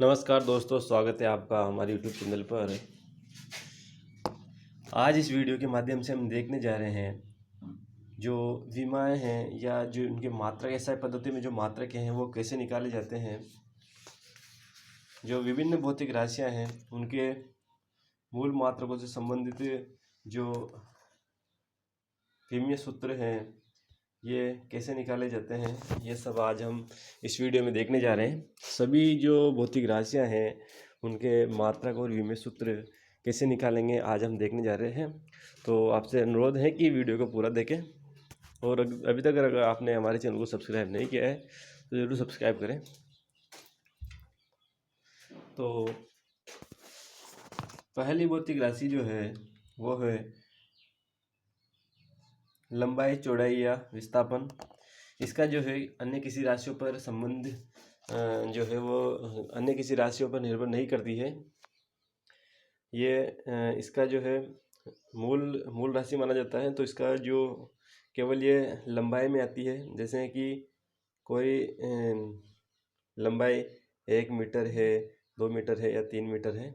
नमस्कार दोस्तों, स्वागत है आपका हमारे यूट्यूब चैनल पर। आज इस वीडियो के माध्यम से हम देखने जा रहे हैं जो विमाएँ हैं या जो उनके मात्रक एसआई पद्धति में जो मात्रक हैं वो कैसे निकाले जाते हैं। जो विभिन्न भौतिक राशियाँ हैं उनके मूल मात्रकों से संबंधित जो विमीय सूत्र हैं ये कैसे निकाले जाते हैं, ये सब आज हम इस वीडियो में देखने जा रहे हैं। सभी जो भौतिक राशियाँ हैं उनके मात्रक और विमीय सूत्र कैसे निकालेंगे आज हम देखने जा रहे हैं। तो आपसे अनुरोध है कि वीडियो को पूरा देखें और अभी तक अगर आपने हमारे चैनल को सब्सक्राइब नहीं किया है तो ज़रूर सब्सक्राइब करें। तो पहली भौतिक राशि जो है वो है लंबाई, चौड़ाई या विस्थापन। इसका जो है अन्य किसी राशियों पर संबंध जो है वो अन्य किसी राशियों पर निर्भर नहीं करती है। ये इसका जो है मूल राशि माना जाता है। तो इसका जो केवल ये लंबाई में आती है, जैसे कि कोई लंबाई 1 मीटर है, 2 मीटर है या 3 मीटर है,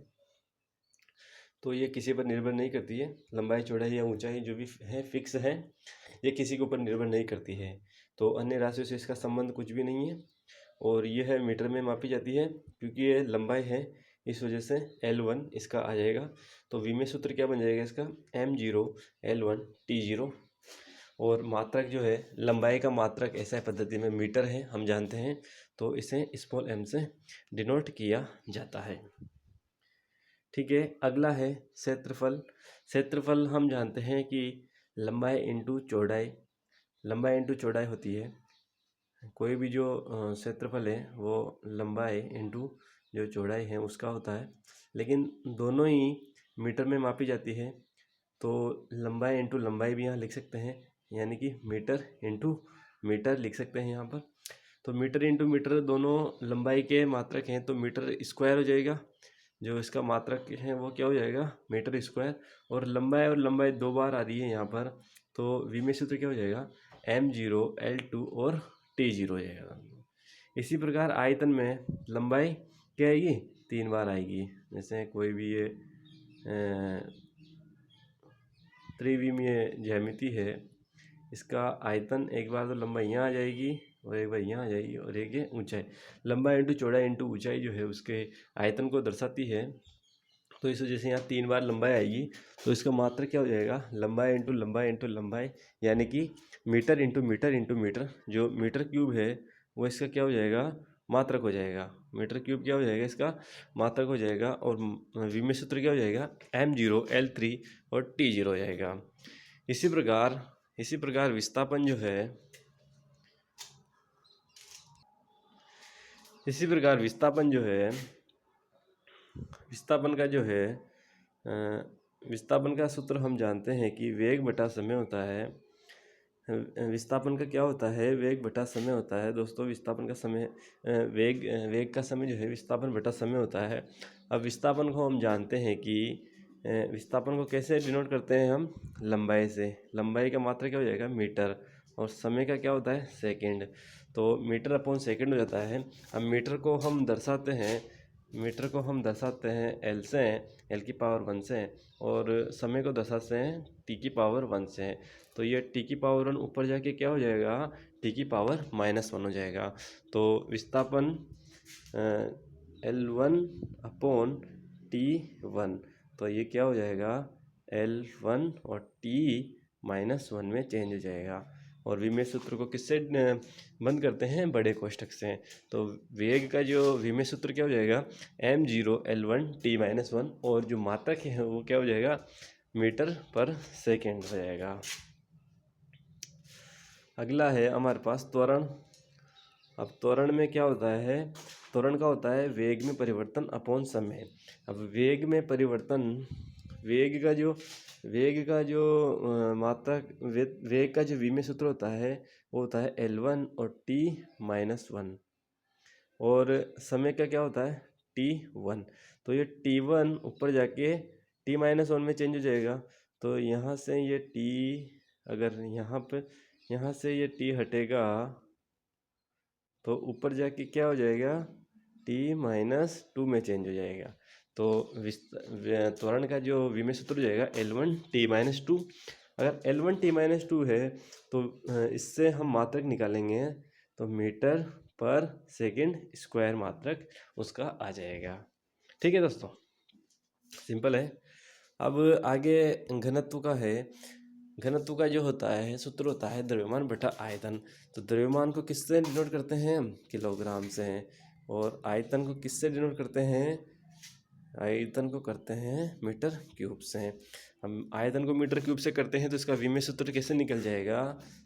तो ये किसी पर निर्भर नहीं करती है। लंबाई, चौड़ाई या ऊंचाई जो भी है फिक्स है, ये किसी के ऊपर निर्भर नहीं करती है। तो अन्य राशियों से इसका संबंध कुछ भी नहीं है और ये है मीटर में मापी जाती है। क्योंकि ये लंबाई है इस वजह से L1 इसका आ जाएगा। तो विमीय सूत्र क्या बन जाएगा इसका, M0 L1 T0। और मात्रक जो है लंबाई का मात्रक ऐसा पद्धति में मीटर है, हम जानते हैं, तो इसे स्मॉल m से डिनोट किया जाता है। ठीक है, अगला है क्षेत्रफल। क्षेत्रफल हम जानते हैं कि लंबाई इंटू चौड़ाई, लंबाई इंटू चौड़ाई होती है। कोई भी जो क्षेत्रफल है वो लंबाई इंटू जो चौड़ाई है उसका होता है, लेकिन दोनों ही मीटर में मापी जाती है। तो लंबाई इंटू लंबाई भी यहाँ लिख सकते हैं, यानी कि मीटर इंटू मीटर लिख सकते हैं यहाँ पर। तो मीटर इंटू मीटर दोनों लंबाई के मात्रक हैं, तो मीटर स्क्वायर हो जाएगा। जो इसका मात्रक है वो क्या हो जाएगा, मीटर स्क्वायर। और लंबाई 2 बार आ रही है यहाँ पर, तो विमीय सूत्र क्या हो जाएगा, M0 L2 और T0 हो जाएगा। इसी प्रकार आयतन में लंबाई क्या आएगी, 3 बार आएगी। जैसे कोई भी ये त्रिविमीय ज्यामिति है, इसका आयतन एक बार तो लंबाई यहाँ आ जाएगी और एक बार यहाँ आ जाएगी और एक ये ऊंचाई। लंबाई इंटू चौड़ाई इंटू ऊंचाई जो है उसके आयतन को दर्शाती है। तो इस वजह से यहाँ 3 बार लंबाई आएगी। तो इसका मात्र क्या हो जाएगा, लंबाई इंटू लंबाई इंटू लंबाई, यानी कि metre into metre into metre. जो मीटर क्यूब है वो इसका क्या हो जाएगा, मात्रक हो जाएगा। मीटर क्यूब क्या हो जाएगा, इसका मात्रक हो जाएगा। और विमीय सूत्र क्या हो जाएगा, M0 L3 और T0 हो जाएगा। इसी प्रकार विस्थापन जो है, विस्थापन का जो है विस्थापन का सूत्र हम जानते हैं कि वेग बटा समय होता है। विस्थापन का क्या होता है, वेग बटा समय होता है दोस्तों। विस्थापन का समय वेग का समय जो है विस्थापन बटा समय होता है। अब विस्थापन को हम जानते हैं कि विस्थापन को कैसे डिनोट करते हैं हम, लंबाई से। लंबाई का मात्रा क्या हो जाएगा, मीटर, और समय का क्या होता है, सेकंड। तो मीटर अपॉन सेकंड हो जाता है। अब मीटर को हम दर्शाते हैं L से, L की पावर 1 से, और समय को दर्शाते हैं T की पावर 1 से। तो ये T की पावर 1 ऊपर जाके क्या हो जाएगा, T की पावर -1 हो जाएगा। तो विस्थापन L1 अपॉन T1, तो ये क्या हो जाएगा, L1 और T-1 में चेंज हो जाएगा। और विमीय सूत्र को किससे बंद करते हैं, बड़े कोष्ठक से। तो वेग का जो विमीय सूत्र क्या हो जाएगा, M0 L1 T-1, और जो मात्रक है वो क्या हो जाएगा, मीटर पर सेकेंड हो जाएगा। अगला है हमारे पास त्वरण। अब त्वरण में क्या होता है, त्वरण का होता है वेग में परिवर्तन अपॉन समय। अब वेग में परिवर्तन, वेग का जो वेग का जो विमीय सूत्र होता है वो होता है L1 और T-1, और समय का क्या होता है, T1। तो ये T1 ऊपर जाके T-1 में चेंज हो जाएगा। तो यहाँ से ये T, अगर यहाँ से ये T हटेगा तो ऊपर जाके क्या हो जाएगा, टी माइनस टू में चेंज हो जाएगा। तो त्वरण का जो विमेय सूत्र हो जाएगा L1 टी माइनस टू। अगर L1 टी माइनस टू है तो इससे हम मात्रक निकालेंगे तो मीटर पर सेकंड स्क्वायर मात्रक उसका आ जाएगा। ठीक है दोस्तों, सिंपल है। अब आगे घनत्व का है। घनत्व का जो होता है सूत्र होता है द्रव्यमान बटा आयतन। तो द्रव्यमान को किससे डिनोट करते हैं हम? किलोग्राम से। और आयतन को किससे डिनोट करते हैं? आयतन को करते हैं मीटर क्यूब से। हम आयतन को मीटर क्यूब से करते हैं तो इसका विमेय सूत्र कैसे निकल जाएगा?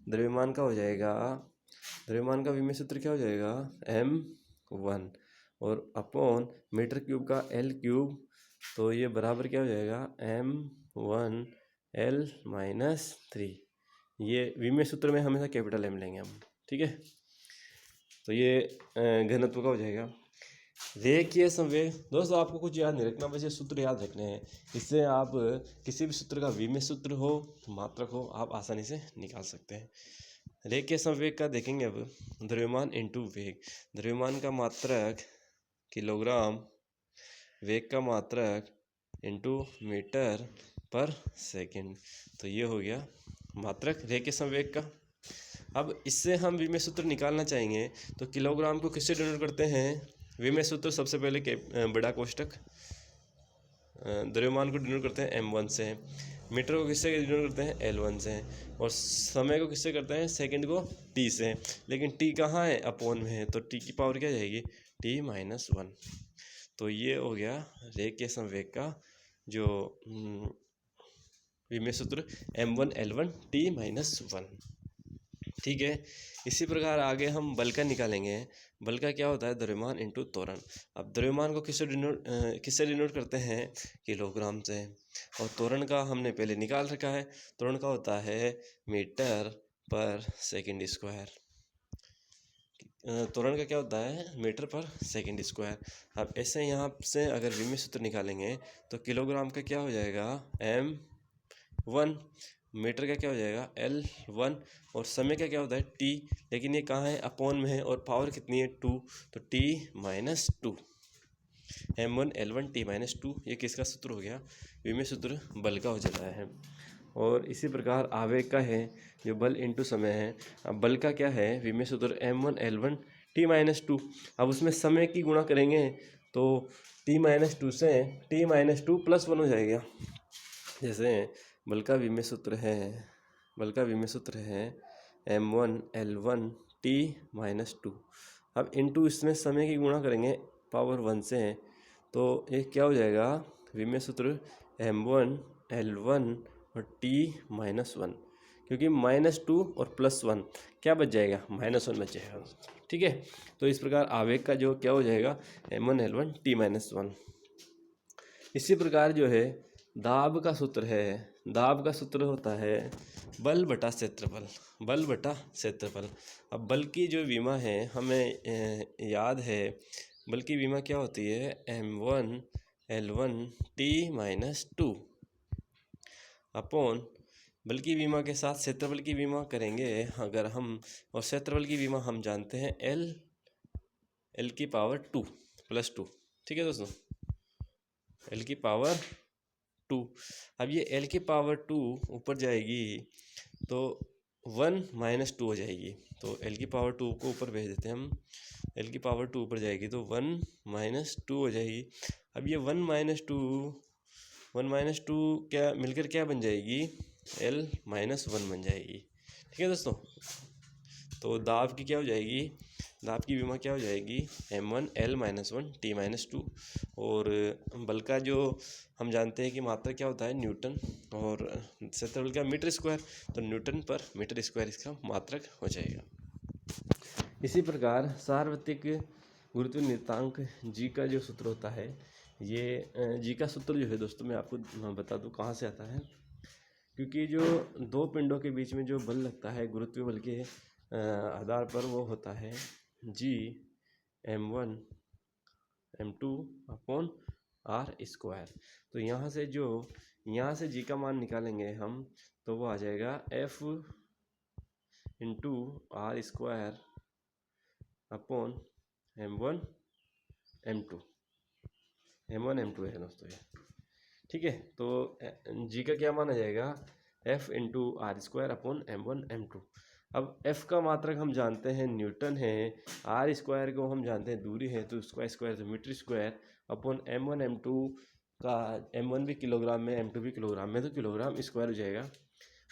द्रव्यमान का हो जाएगा, द्रव्यमान का विमेय सूत्र क्या हो जाएगा? m1 और अपॉन मीटर क्यूब का l क्यूब। तो ये बराबर क्या हो जाएगा? m1 l minus 3। ये विमेय सूत्र में हमेशा कैपिटल M लेंगे हम। ठीक है, तो ये घनत्व का हो जाएगा। रेखीय संवेग दोस्तों आपको कुछ याद नहीं रखना, बस ये सूत्र याद रखने हैं। इससे आप किसी भी सूत्र का विमेय सूत्र हो, मात्रक हो, आप आसानी से निकाल सकते हैं। रेखीय संवेग का देखेंगे अब। द्रव्यमान इंटू वेग। द्रव्यमान का मात्रक किलोग्राम, वेग का मात्रक इंटू मीटर पर सेकंड। तो ये हो गया मात्रक रेखीय संवेग का। अब इससे हम विमेय सूत्र निकालना चाहेंगे तो किलोग्राम को किससे डिनोट करते हैं? विमेय सूत्र सबसे पहले के बड़ा कोष्टक, द्रव्यमान को डिनोट करते हैं m1 से, मीटर को किससे डिनोट करते हैं? L1 से, और समय को किससे करते हैं? सेकंड को t से। लेकिन t कहाँ है? अपॉन में है, तो t की पावर क्या जाएगी? t minus 1। तो ये हो गया रेखीय संवेग का जो विमेय सूत्र m1 L1 t माइनस 1। ठीक है, इसी प्रकार आगे हम बल का निकालेंगे। बल का क्या होता है? द्रव्यमान इंटू त्वरण। अब द्रव्यमान को किससे डिनोट करते हैं? किलोग्राम से। और त्वरण का हमने पहले निकाल रखा है, त्वरण का होता है मीटर पर सेकंड स्क्वायर। त्वरण का क्या होता है? मीटर पर सेकंड स्क्वायर। अब ऐसे यहाँ से अगर विमेय सूत्र निकालेंगे तो किलोग्राम का क्या हो जाएगा? m1, मीटर का क्या हो जाएगा? L1, और समय का क्या होता है? t। लेकिन ये कहाँ है? अपॉन में है, और पावर कितनी है? 2, तो t minus 2। m1 L1 t minus 2, ये किसका सूत्र हो गया? विमेय सूत्र बल का हो जाता है। और इसी प्रकार आवेग का है जो बल इंटू समय है। अब बल का क्या है? विमेय सूत्र m1 L1 t माइनस 2। अब उसमें समय की गुणा करेंगे तो t माइनस 2 से t माइनस 2 प्लस 1 हो जाएगा। जैसे बल का विमेय सूत्र है, बल का विमेय सूत्र है m1 L1 t माइनस 2। अब इंटू इसमें समय की गुणा करेंगे पावर 1 से, तो ये क्या हो जाएगा? विमेय सूत्र m1 L1 और t माइनस 1, क्योंकि माइनस 2 और प्लस 1 क्या बच जाएगा? माइनस 1 बच जाएगा। ठीक है, तो इस प्रकार आवेग का जो क्या हो जाएगा? m1 L1 t minus 1। इसी प्रकार जो है दाब का सूत्र है। दाब का सूत्र होता है बल बटा क्षेत्रफल, बल बटा क्षेत्रफल। अब बल की जो विमा है हमें याद है, बल की विमा क्या होती है? m1 L1 t minus 2 upon बल की विमा के साथ क्षेत्रफल की विमा करेंगे अगर हम, और क्षेत्रफल की विमा हम जानते हैं l की पावर 2 प्लस 2। ठीक है दोस्तों, l की पावर 2। अब ये l की पावर 2 ऊपर जाएगी तो 1 माइनस 2 हो जाएगी। तो l की पावर 2 को ऊपर भेज देते हैं हम, l की पावर 2 ऊपर जाएगी तो 1 माइनस 2 हो जाएगी। अब ये 1 माइनस 2 क्या मिलकर क्या बन जाएगी? l माइनस 1 बन जाएगी। ठीक है दोस्तों, तो दाब की क्या हो जाएगी? दाब की विमा क्या हो जाएगी? m1 L minus 1 t minus 2। और बल का जो हम जानते हैं कि मात्रा क्या होता है? न्यूटन, और क्षेत्रफल का मीटर स्क्वायर, तो न्यूटन पर मीटर स्क्वायर इसका मात्रक हो जाएगा। इसी प्रकार सार्वत्रिक गुरुत्व नियतांक जी का जो सूत्र होता है, ये जी का सूत्र जो है दोस्तों मैं आपको बता दूं कहाँ से आता है। क्योंकि जो दो पिंडों के बीच में जो बल लगता है गुरुत्व बल के आधार पर, वो होता है जी m1 m2 upon are square. तो यहाँ से जी का मान निकालेंगे हम तो वो आ जाएगा f into r square upon m1 m2, m1 m2 है दोस्तों ये। ठीक है, तो g का क्या माना जाएगा, f into r square upon m1 m2। अब f का मात्रक हम जानते हैं न्यूटन है, आर स्क्वायर को हम जानते हैं दूरी है, तो उसका स्क्वायर तो metre square upon m1 m2 का, m1 भी किलोग्राम में m2 भी किलोग्राम में, तो किलोग्राम स्क्वायर हो जाएगा।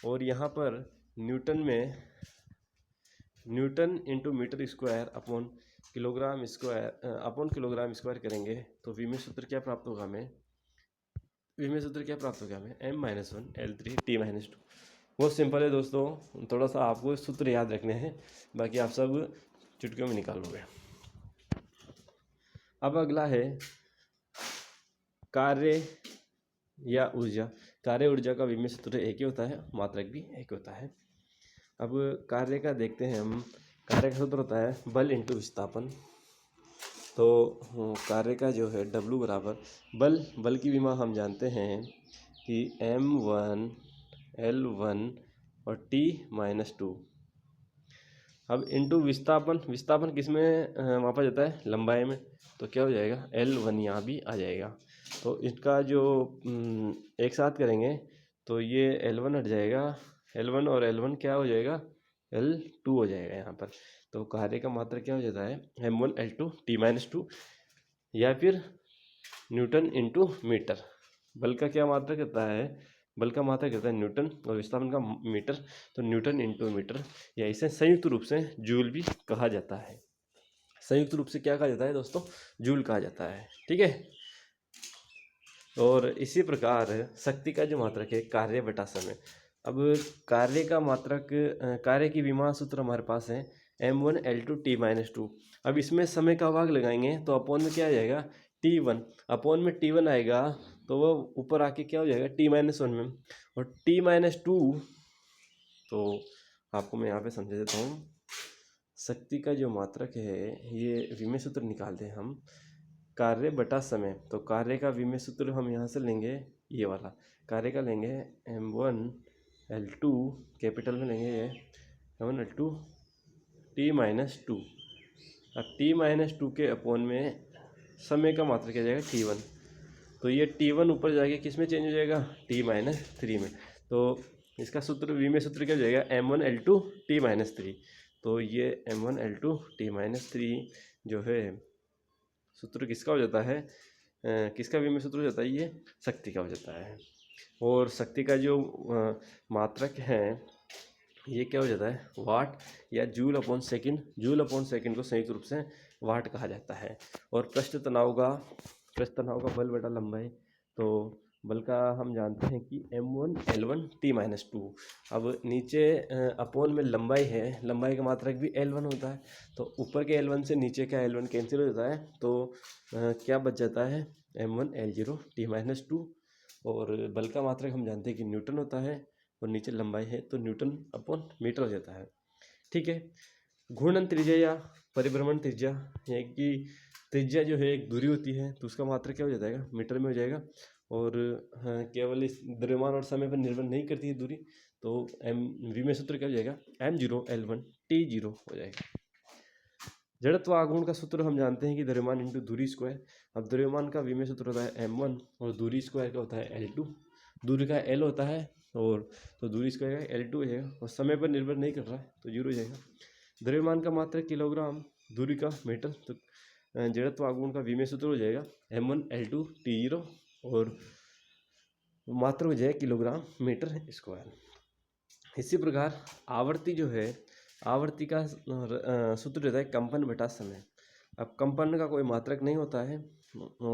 और यहाँ पर न्यूटन में newton into metre square upon kilogram square करेंगे तो वी में सूत्र क्या प्राप्त होगा हमें, m-1 L3 T-2। बहुत सिंपल है दोस्तों, थोड़ा सा आपको सूत्र याद रखने हैं, बाकी आप सब चुटकियों में निकाल लोगे। अब अगला है कार्य या ऊर्जा। कार्य ऊर्जा का विमेय सूत्र एक ही होता है, मात्रक भी एक होता है। अब कार्य का देखते हैं हम। कार्य का सूत्र होता है बल इंटू विस्थापन। तो कार्य का जो है W बराबर बल की विमा हम जानते हैं कि m1 L1 और T-2। अब इंटू विस्थापन किस में मापा जाता है, लंबाई में, तो क्या हो जाएगा L1 यहाँ भी आ जाएगा। तो इसका जो एक साथ करेंगे तो ये L1 हट जाएगा, L1 और L1 क्या हो जाएगा, L2 हो जाएगा यहाँ पर। तो कार्य का मात्रक क्या हो जाता है m1 L2 T-2, या फिर न्यूटन इंटू मीटर। बल का क्या मात्रक रहता है, बल का मात्रक रहता है न्यूटन और विस्थापन का मीटर, तो न्यूटन इंटू मीटर, या इसे संयुक्त रूप से जूल भी कहा जाता है। संयुक्त रूप से क्या कहा जाता है दोस्तों, जूल कहा जाता है। ठीक है, और इसी प्रकार शक्ति का जो मात्रक है कार्य बटा समय। अब कार्य का मात्रक, कार्य की विमा सूत्र हमारे पास है m1 L2 T-2। अब इसमें समय का भाग लगाएंगे तो अपॉन में क्या आ जाएगा T1, अपॉन में T1 आएगा तो वह ऊपर आके क्या हो जाएगा T-1 में, और T-2, तो आपको मैं यहाँ पे समझा देता हूँ। शक्ति का जो मात्रक है ये विमेय सूत्र निकालते हैं हम, कार्य बटा समय। तो कार्य का विमेय सूत्र हम यहाँ से लेंगे, ये वाला कार्य का लेंगे m1 L2 कैपिटल में लेंगे ये m1 L2 T-2। अब T-2 के अपॉन में समय का मात्रक क्या जाएगा T1, तो ये T1 ऊपर जाके किस में चेंज हो जाएगा T-3 में। तो इसका सूत्र विमेय सूत्र क्या हो जाएगा m1 L2 T-3। तो ये m1 L2 T-3 जो है सूत्र किसका हो जाता है, किसका विमेय सूत्र हो जाता है, ये शक्ति का हो जाता है। और शक्ति का जो मात्रक है ये क्या हो जाता है वाट या joule upon second. Joule upon second को संयुक्त रूप से वाट कहा जाता है। और पृष्ठ तनाव का बल बटा लंबाई, तो बल का हम जानते हैं कि m1 L1 T-2। अब नीचे अपॉन में लंबाई है, लंबाई का मात्रक भी L1 होता है, तो ऊपर के L1 से नीचे का L1 कैंसिल हो जाता है, तो क्या बच जाता है m1 L0 T-2। और बल का मात्रक हम जानते हैं कि न्यूटन होता है, और नीचे लंबाई है तो न्यूटन अपॉन मीटर हो जाता है। ठीक है, घूर्णन त्रिज्या या परिभ्रमण त्रिज्या, यानी कि त्रिज्या जो है एक दूरी होती है तो उसका मात्रक क्या हो जाएगा मीटर में हो जाएगा। और हाँ, केवल इस द्रव्यमान और समय पर निर्भर नहीं करती है दूरी, तो विमेय सूत्र क्या हो जाएगा m0 L1 T0 हो जाएगा। जड़त्व आघूर्ण का सूत्र हम जानते हैं कि द्रव्यमान इंटू दूरी स्क्वायर। अब द्रव्यमान का विमेय सूत्र होता है m1 और दूरी स्क्वायर का होता है L2। दूरी का L होता है, और तो दूरी स्क्वायर का L2 हो जाएगा, और समय पर निर्भर नहीं कर रहा है तो 0 हो जाएगा। द्रव्यमान का मात्रक किलोग्राम, दूरी का मीटर, तो जड़त्व आघूर्ण का विमेय सूत्र हो जाएगा m1 L2 T0, और मात्रक हो जाएगा किलोग्राम मीटर स्क्वायर। इसी प्रकार आवर्ती जो है, आवर्ती का सूत्र रहता है कंपन बटा समय। अब कंपन का कोई मात्रक नहीं होता है,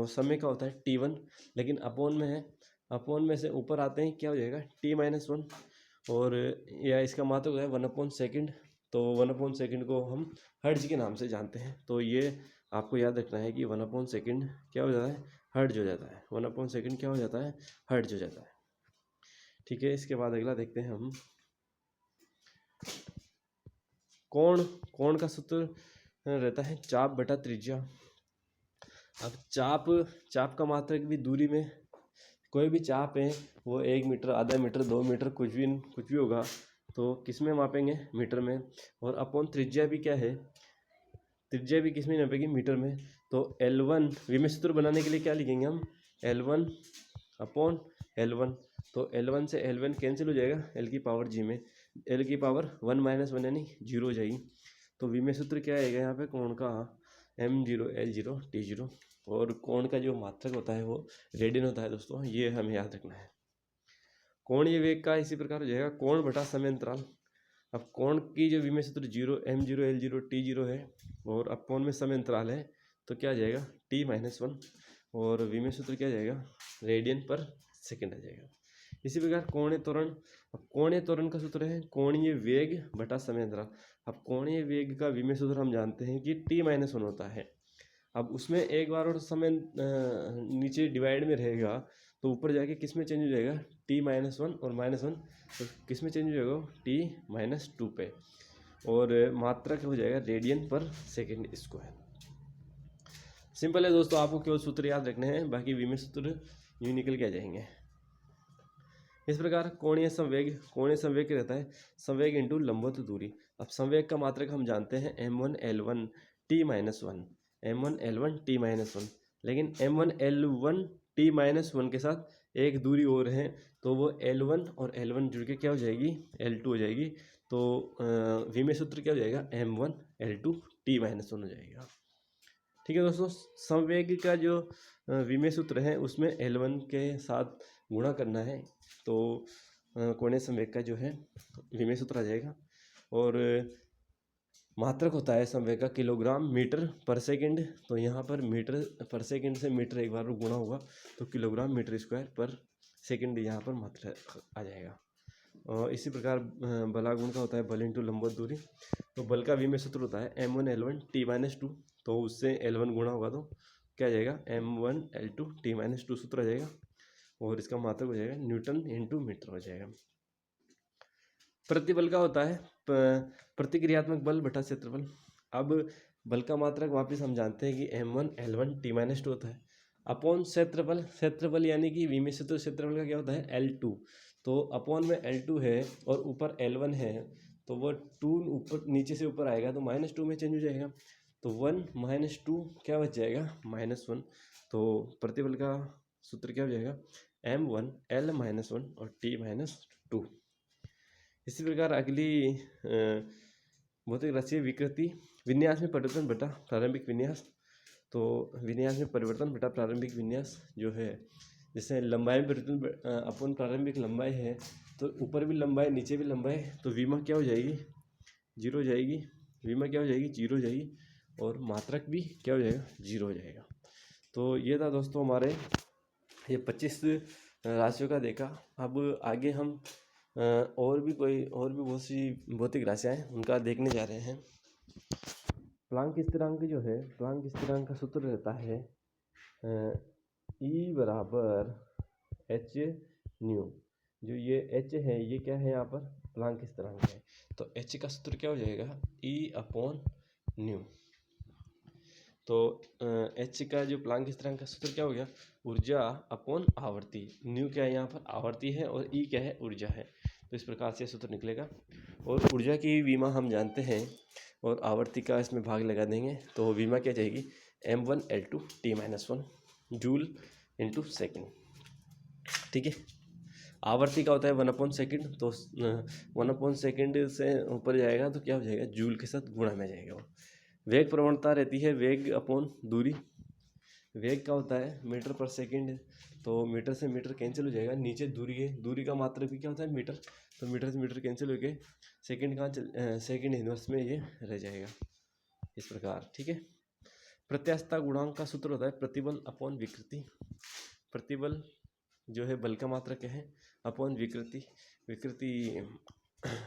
समय का होता है T1, लेकिन अपोन में है, अपोन में से ऊपर आते हैं क्या हो जाएगा T-1, और या इसका मात्रक होता है 1/सेकंड। तो 1/सेकंड को हम हर्ट्ज के नाम से जानते हैं, तो ये आपको याद रखना है कि 1/सेकंड क्या हो जाता है हर्ट्ज हो जाता है। 1/सेकंड क्या हो जाता है हर्ट्ज हो जाता है। ठीक है, इसके बाद अगला देखते हैं हम कोण का सूत्र रहता है चाप बटा त्रिज्या। अब चाप का मात्रक भी दूरी में, कोई भी चाप है वो 1 मीटर, आधा मीटर, 2 मीटर, कुछ भी होगा, तो किस में मापेंगे मीटर में। और अपॉन त्रिज्या भी क्या है, त्रिज्या भी किस में नापेंगे मीटर में। तो L1 विमेय सूत्र बनाने के लिए क्या लिखेंगे हम, L1 अपॉन L1। तो L1 से L1 कैंसिल हो जाएगा, L की पावर जी में L की पावर 1 - 1 यानी 0 हो जाएगी। तो विमेय सूत्र क्या आएगा यहाँ पे, कोण का M0 L0 T0, और कोण का जो मात्रक होता है वो रेडियन होता है दोस्तों, ये हमें याद रखना है। कोणीय वेग का इसी प्रकार हो जाएगा कोण बटा समय अंतराल। अब कोण की जो विमेय सूत्र M0 L0 T0 है और अपोन में समय अंतराल है, तो क्या आ जाएगा T-1, और विमेय सूत्र क्या आ जाएगा रेडियन पर सेकंड आ जाएगा। इसी प्रकार कोणीय त्वरण, अब कोणीय त्वरण का सूत्र है कोणीय वेग बटा समय अंतराल। अब कोणीय वेग का विमेय सूत्र हम जानते हैं कि T-1 होता है। अब उसमें एक बार और समय नीचे डिवाइड में रहेगा तो ऊपर जाके किस में चेंज हो जाएगा T-1 और -1, तो किस में चेंज हो जाएगा T-2 पे, और मात्रक हो जाएगा रेडियन पर सेकंड स्क्वायर। सिंपल है दोस्तों, आपको केवल सूत्र याद रखने हैं, बाकी विमेय सूत्र यूँ निकल के आ जाएंगे। इस प्रकार कोणीय संवेग क्या रहता है, संवेग इंटू लंबवत दूरी। अब संवेग का मात्रक हम जानते हैं M1 L1 T-1, M1 L1 T-1, लेकिन M1 L1 T-1 के साथ एक दूरी और है, तो वो L1 और L1 जुड़ के क्या हो जाएगी L2 हो जाएगी। तो विमेय सूत्र क्या हो जाएगा M1 L2 T-1 हो जाएगा। ठीक है दोस्तों, संवेग का जो विमेय सूत्र है उसमें L1 के साथ गुणा करना है, तो कोणीय संवेग का जो है विमेय सूत्र आ जाएगा। और मात्रक होता है संवेग का किलोग्राम मीटर पर सेकंड, तो यहाँ पर मीटर पर सेकंड से मीटर एक बार गुणा होगा तो किलोग्राम मीटर स्क्वायर पर सेकंड यहाँ पर मात्रक आ जाएगा। और इसी प्रकार बलागुण का होता है बल इंटू लंबवत दूरी। तो बल का विमेय सूत्र होता है M1 L1 T-2, तो उससे L1 गुणा होगा तो क्या आ जाएगा M1 L2 T-2 सूत्र आ जाएगा, और इसका मात्रक हो जाएगा न्यूटन इंटू मीटर हो जाएगा। प्रतिबल का होता है प्रतिक्रियात्मक बल बटा क्षेत्रफल। अब बल का मात्रक वापस हम जानते हैं कि M1 L1 T-2 होता है अपॉन क्षेत्रफल यानी कि विमेय सूत्र क्षेत्रफल का क्या होता है L2, तो अपॉन में L2 है और ऊपर L1 है, तो वो 2 ऊपर नीचे से ऊपर आएगा तो -2 में चेंज हो जाएगा, तो 1 - 2 क्या बच जाएगा -1। तो प्रतिबल का सूत्र क्या हो जाएगा M1 L-1 और T-2। इसी प्रकार अगली भौतिक राशि विकृति विन्यास में परिवर्तन बटा प्रारंभिक विन्यास। तो विन्यास में परिवर्तन बटा प्रारंभिक विन्यास जो है, जैसे लंबाई में परिवर्तन अपन प्रारंभिक लंबाई है, तो ऊपर भी लंबाई नीचे भी लंबाई, तो विमा क्या हो जाएगी 0 हो जाएगी, विमा क्या हो जाएगी 0 हो जाएगी, और मात्रक भी क्या हो जाएगा 0 हो जाएगा। तो ये था दोस्तों हमारे ये 25 राशियों का देखा। अब आगे हम और भी बहुत सी भौतिक राशियाँ हैं उनका देखने जा रहे हैं। प्लांक स्थिरांक जो है, प्लांक स्थिरांक का सूत्र रहता है E बराबर h न्यू। जो ये h है ये क्या है यहाँ पर प्लांक स्थिरांक है, तो h का सूत्र क्या हो जाएगा E/न्यू। तो h का जो प्लांक स्थिरांक का सूत्र क्या हो गया ऊर्जा अपॉन आवर्ती। न्यू क्या है यहाँ पर आवर्ती है और E क्या है ऊर्जा है, तो इस प्रकार से सूत्र निकलेगा। और ऊर्जा की विमा हम जानते हैं और आवर्ती का इसमें भाग लगा देंगे, तो विमा क्या जाएगी M1 L2 T-1 joule into second. ठीक है, आवर्ती का होता है 1/सेकंड, तो 1/सेकंड से ऊपर जाएगा तो क्या हो जाएगा जूल के साथ गुणा में जाएगा। वेग प्रवणता रहती है वेग अपॉन दूरी। वेग का होता है मीटर पर सेकंड, तो मीटर से मीटर कैंसिल हो जाएगा, नीचे दूरी है, दूरी का मात्रक भी क्या होता है मीटर, तो मीटर से मीटर कैंसिल हो गए, सेकंड कहाँ सेकंड इनवर्स में ये रह जाएगा इस प्रकार। ठीक है, प्रत्यास्थता गुणांक का सूत्र होता है प्रतिबल अपॉन विकृति। प्रतिबल जो है बल का मात्रक है अपॉन विकृति, विकृति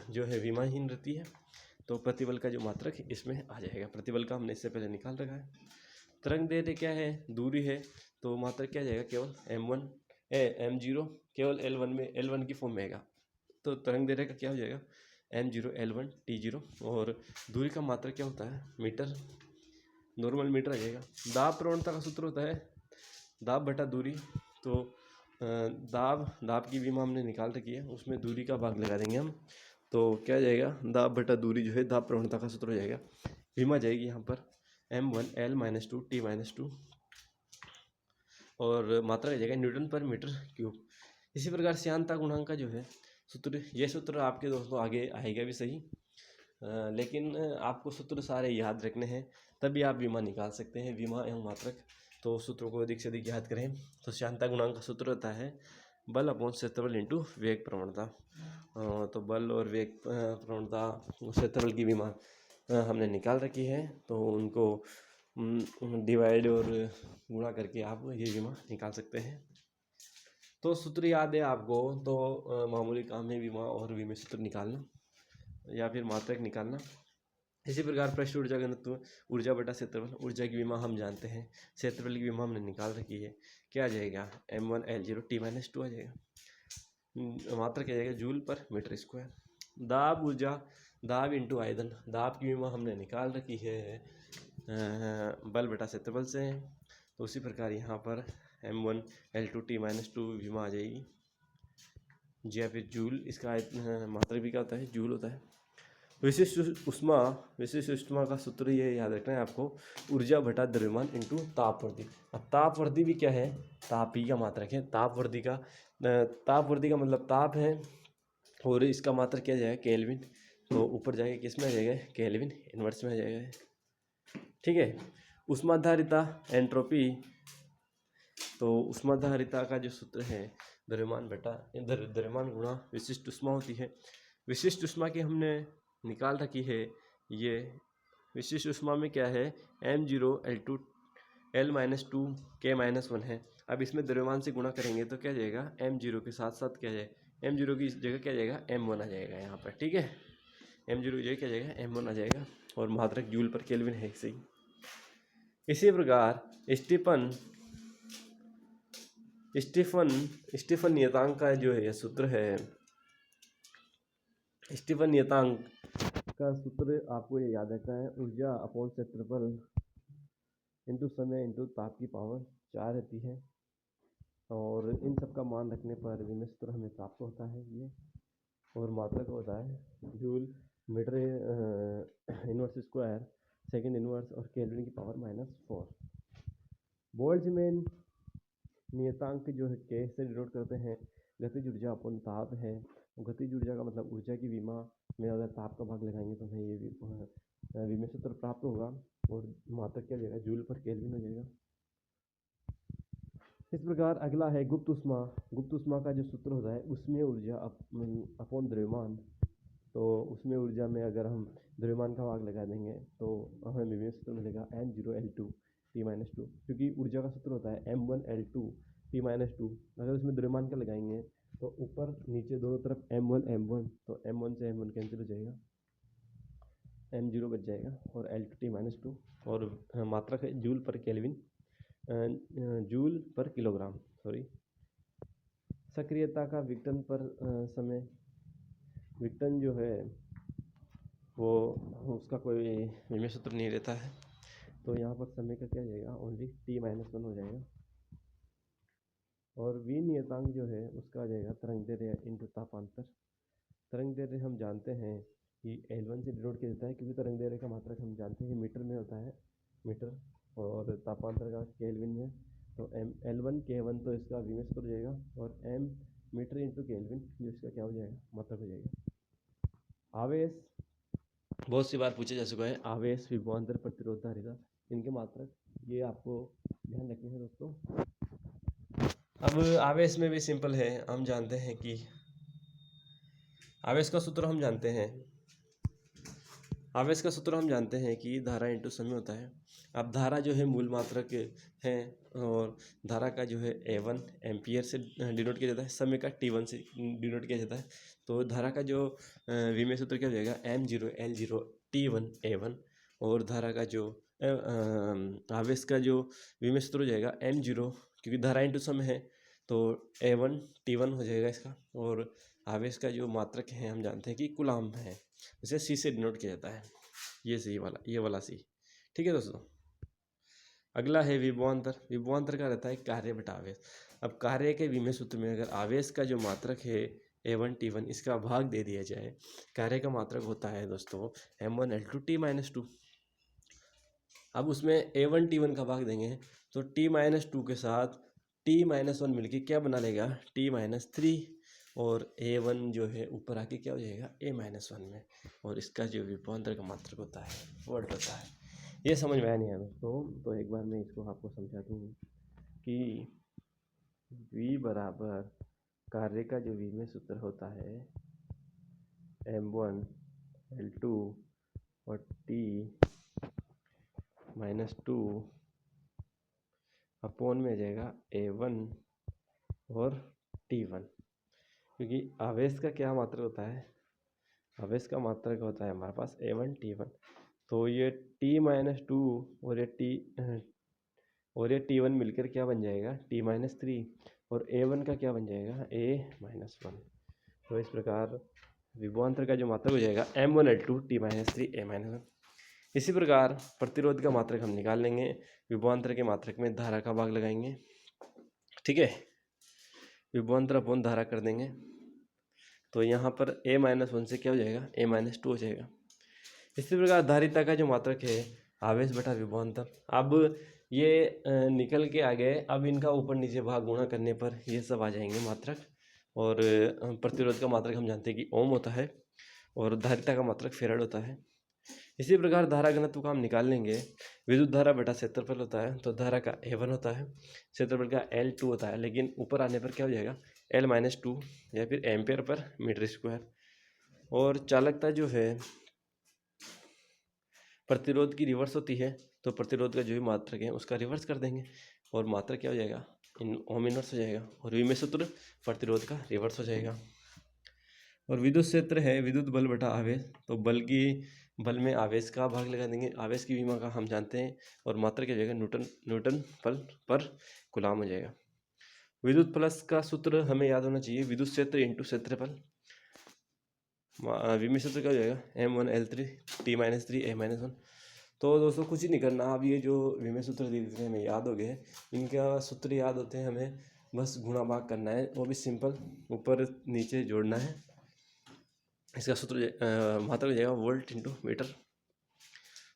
जो है विमाहीन रहती है, तो प्रतिबल का जो मात्रक इसमें आ जाएगा। प्रतिबल का हमने इससे पहले निकाल रखा है। तरंग दैर्ध्य क्या है दूरी है, तो मात्रक क्या जाएगा केवल M0 केवल L1 में L1 की फॉर्म में आएगा, तो तरंग दैर्ध्य का क्या हो जाएगा M0 L1 T0, और दूरी का मात्रक क्या होता है मीटर, नॉर्मल मीटर आ जाएगा। दाब प्रवणता का सूत्र होता है दाब बटा दूरी, तो दाब की विमा हमने निकाल रखी है, उसमें दूरी का भाग लगा देंगे हम, तो क्या जाएगा दाब बटा दूरी जो है दाब प्रवणता का सूत्र हो जाएगा। विमा जाएगी यहाँ पर m1l-2t-2 और मात्रा आ जाएगा न्यूटन पर मीटर क्यूब। इसी प्रकार श्यानता गुणांक का जो है सूत्र, ये सूत्र आपके दोस्तों आगे आएगा भी सही, लेकिन आपको सूत्र सारे याद रखने हैं तभी आप विमा निकाल सकते हैं, विमा एवं मात्रक। तो सूत्रों को अधिक से अधिक याद करें। तो श्यानता गुणांक का सूत्र होता है बल अपॉन क्षेत्रफल इंटू वेग प्रवणता। तो बल और वेग प्रवणता क्षेत्रफल की विमा हमने निकाल रखी है, तो उनको डिवाइड और गुणा करके आप ये विमा निकाल सकते हैं। तो सूत्र याद है आपको, तो मामूली काम है विमा और विमे सूत्र निकालना या फिर मात्रक निकालना। इसी प्रकार पृष्ठ ऊर्जा घनत्व, ऊर्जा बटा क्षेत्रफल, ऊर्जा की विमा हम जानते हैं, क्षेत्रफल की विमा हमने निकाल रखी है। क्या आ जाएगा m1l0t-2 आ जाएगा। मात्रक क्या जाएगा जूल पर मीटर स्क्वायर। दाब ऊर्जा, दाब इंटू आयतन, दाब की विमा हमने निकाल रखी है बल बटा क्षेत्रफल से। तो उसी प्रकार यहाँ पर m1l2t-2 विमा आ जाएगी जी, या फिर जूल। इसका मात्रक भी क्या होता है, जूल होता है। विशिष्ट उष्मा, विशिष्ट उष्मा का सूत्र ये याद रखना है आपको, ऊर्जा बटा द्रव्यमान इंटू तापवर्धी। अब तापवर्धी भी क्या है, ताप ही का मात्रक है। तापवर्धी का मतलब ताप है, और इसका मात्रक क्या जाएगा केल्विन। तो ऊपर जाएगा किस में आ जाएगा, केल्विन इनवर्स में आ जाएगा। ठीक है। उष्माधारिता एंट्रोपी, तो उष्माधारिता का जो सूत्र है द्रव्यमान बटा द्रव्यमान गुणा विशिष्ट उष्मा होती है। विशिष्ट उष्मा की हमने निकाल रखी है। ये विशिष्ट उष्मा में क्या है, m0l2 l-2 k-1 है। अब इसमें द्रव्यमान से गुणा करेंगे तो क्या जाएगा, m0 के साथ साथ क्या जाएगा, m0 की जगह क्या जाएगा, m1 आ जाएगा यहाँ पर। ठीक है, m0 की जगह क्या जाएगा, m1 आ जाएगा, और मात्रक जूल पर केल्विन है सही। इसी प्रकार स्टीफन नियतांक का जो है सूत्र है, स्टीफन नियतांक का सूत्र आपको ये याद रखना है, ऊर्जा अपॉन क्षेत्रफल इंटू समय इंटू ताप की पावर 4 रहती है। और इन सब का मान रखने पर विमेय सूत्र हमें प्राप्त होता है ये, और मात्रक होता है joule metre inverse square second inverse और केल्विन की पावर -4। बोल्ट्जमैन नियतांक जो है के से डिनोट करते हैं, गतिज ऊर्जा अपन ताप है। गतिज ऊर्जा का मतलब ऊर्जा की विमा में अगर ताप का भाग लगाएंगे तो हमें ये विमेय सूत्र प्राप्त होगा, और मात्रक क्या जाएगा, जूल पर केल्विन हो जाएगा। इस प्रकार अगला है गुप्त उष्मा। गुप्त उष्मा का जो सूत्र होता है उसमें ऊर्जा अपॉन द्रव्यमान। तो उसमें ऊर्जा में अगर हम द्रव्यमान का भाग लगा देंगे तो हमें विमेय सूत्र मिलेगा m0l2t-2, क्योंकि ऊर्जा का सूत्र होता है m1l2t-2। अगर उसमें द्रव्यमान का लगाएंगे तो ऊपर नीचे दोनों तरफ m1 तो m1 से m1 कैंसिल हो जाएगा, m0 बच जाएगा, और l2t-2, और मात्रक है जूल पर केल्विन, जूल पर किलोग्राम, सॉरी। सक्रियता का विघटन पर समय, विघटन जो है वो उसका कोई विमेय सूत्र नहीं रहता है, तो यहाँ पर समय का क्या जाएगा, ओनली t-1 हो जाएगा। और वी नियतांक जो है उसका आ जाएगा तरंग दैर्ध्य इंटू तापांतर। तरंग दैर्ध्य हम जानते हैं कि L1 से डिनोट किया जाता है, क्योंकि तरंग दैर्ध्य का मात्रक हम जानते हैं मीटर में होता है, मीटर, और तापांतर का केल्विन में। तो L1 K1 तो इसका विमेय सूत्र हो जाएगा, और m मीटर इंटू केल्विन जो इसका क्या हो जाएगा, मात्रक हो जाएगा। आवेश बहुत सी बार पूछा जा चुका है, आवेश, विभवांतर, प्रतिरोधधारिता, इनके मात्रक ये आपको ध्यान रखने हैं दोस्तों। अब आवेश में भी सिंपल है, हम जानते हैं कि आवेश का सूत्र हम जानते हैं, आवेश का सूत्र हम जानते हैं कि धारा इंटू समय होता है। अब धारा जो है मूल मात्रक है, और धारा का जो है A1 एम्पियर से डिनोट किया जाता है, समय का T1 से डिनोट किया जाता है। तो धारा का जो विमेय सूत्र क्या हो जाएगा, m0l0t1 A1, और धारा का जो आवेश का जो विमेय सूत्र हो जाएगा m0, क्योंकि धारा इंटू समय है तो A1 T1 हो जाएगा इसका, और आवेश का जो मात्रक है हम जानते हैं कि कूलाम है, इसे C से डिनोट किया जाता है, ये वाला C। ठीक है दोस्तों। अगला है विभवांतर। विभवांतर का रहता है कार्य बटा आवेश। अब कार्य के विमेय सूत्र में अगर आवेश का जो मात्रक है A1 T1 इसका भाग दे दिया जाए, कार्य का मात्रक होता है दोस्तों m1l2t-2। अब उसमें A1T1 का भाग देंगे तो T-2 के साथ T-1 मिलके क्या बना लेगा, T-3, और A1 जो है ऊपर आके क्या हो जाएगा, A-1 में, और इसका जो विभवांतर का मात्रक होता है वर्ड होता है। ये समझ में आया नहीं है दोस्तों? तो एक बार मैं इसको आपको समझा दूँ कि V बराबर कार्य का जो V में सूत्र होता है M1 L2 और T-2 अपोन में आ जाएगा A1 और T1, क्योंकि आवेश का क्या मात्रक होता है, आवेश का मात्रक होता है हमारे पास A1 T1। तो ये T-2 और ये T1 मिलकर क्या बन जाएगा, T-3, और A1 का क्या बन जाएगा, A-1। तो इस प्रकार विभवांतर का जो मात्रक हो जाएगा M1L2 T-3 A-1। इसी प्रकार प्रतिरोध का मात्रक हम निकाल लेंगे, विभवांतर के मात्रक में धारा का भाग लगाएंगे, ठीक है, विभवांतर अपॉन धारा कर देंगे। तो यहाँ पर A-1 से क्या हो जाएगा, A-2 हो जाएगा। इसी प्रकार धारिता का जो मात्रक है आवेश बटा विभवांतर। अब ये निकल के आ गए, अब इनका ऊपर नीचे भाग गुणा करने पर ये सब आ जाएंगे मात्रक। और प्रतिरोध का मात्रक हम जानते हैं कि ओम होता है, और धारिता का मात्रक फेराड होता है। इसी प्रकार धारा घनत्व का हम निकाल लेंगे, विद्युत धारा बटा क्षेत्रफल होता है, तो धारा का A1 होता है, क्षेत्रफल का L2 होता है, लेकिन ऊपर आने पर क्या हो जाएगा, L-2 या फिर एम्पियर पर मीटर स्क्वायर। और चालकता जो है प्रतिरोध की रिवर्स होती है, तो प्रतिरोध का जो भी मात्रक है उसका रिवर्स कर देंगे, और मात्रक क्या हो जाएगा, ओम इनवर्स हो जाएगा, और V में सूत्र प्रतिरोध का रिवर्स हो जाएगा। और विद्युत क्षेत्र है विद्युत बल बटा आवेश, तो बल में आवेश का भाग लगा देंगे, आवेश की विमा का हम जानते हैं, और मात्रा क्या हो जाएगा, न्यूटन पर कूलाम हो जाएगा। विद्युत प्लस का सूत्र हमें याद होना चाहिए, विद्युत क्षेत्र इंटू क्षेत्रफल। V में सूत्र क्या हो जाएगा, M1L3 T-3 A-1। तो दोस्तों कुछ ही नहीं करना, अब ये जो V में सूत्र धीरे धीरे हमें याद हो गए, इनका सूत्र याद होते हैं, हमें बस गुणा भाग करना है, वो भी सिंपल, ऊपर नीचे जोड़ना है। इसका सूत्र मात्रा हो जाएगा वोल्ट इंटू मीटर।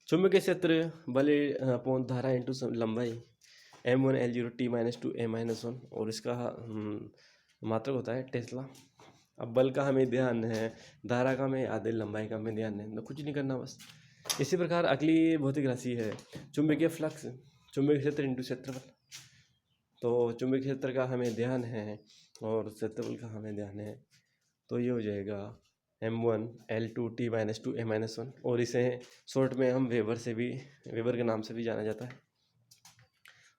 चुंबकीय क्षेत्र बल अपॉन धारा इंटू लंबाई M1L0 T-2 A-1, और इसका मात्रक होता है टेस्ला। अब बल का हमें ध्यान है, धारा का हमें याद है, लंबाई का हमें ध्यान है, तो कुछ नहीं करना बस। इसी प्रकार अगली भौतिक राशि है चुंबकीय फ्लक्स, चुंबकीय क्षेत्र इंटू क्षेत्रफल। तो चुंबकीय क्षेत्र का हमें ध्यान है और क्षेत्रफल का हमें ध्यान है, तो ये हो जाएगा M1L2 T-2 A-1, और इसे शॉर्ट में हम वेबर के नाम से भी जाना जाता है।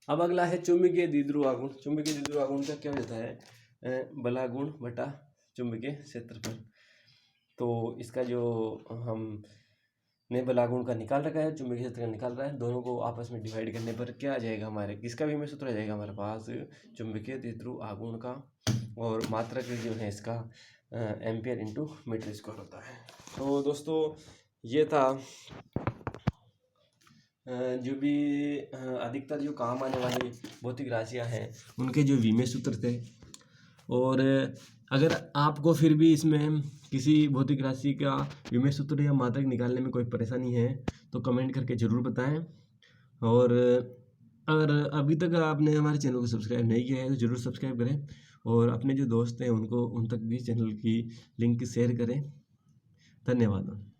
अब अगला है चुंबकीय द्विध्रुव आघूर्ण। चुंबकीय द्विध्रुव आघूर्ण का क्या हो जाता है, बलागुण बटा चुंबकीय क्षेत्रफल। तो इसका जो हमने बलागुण का निकाल रखा है, चुंबकीय क्षेत्र का निकाल रहा है, दोनों को आपस में डिवाइड करने पर क्या आ जाएगा, हमारे किसका भी में सूत्र आ जाएगा हमारे पास, चुंबकीय द्विध्रुव आघूर्ण का, और मात्रक जो है इसका एम्पियर इंटू मीटर स्क्वायर होता है। तो दोस्तों ये था जो भी अधिकतर जो काम आने वाली भौतिक राशियां हैं उनके जो विमेय सूत्र थे। और अगर आपको फिर भी इसमें किसी भौतिक राशि का विमेय सूत्र या मात्रक निकालने में कोई परेशानी है तो कमेंट करके ज़रूर बताएं। और अगर अभी तक आपने हमारे चैनल को सब्सक्राइब नहीं किया है तो ज़रूर सब्सक्राइब करें, और अपने जो दोस्त हैं उन तक भी चैनल की लिंक शेयर करें। धन्यवाद।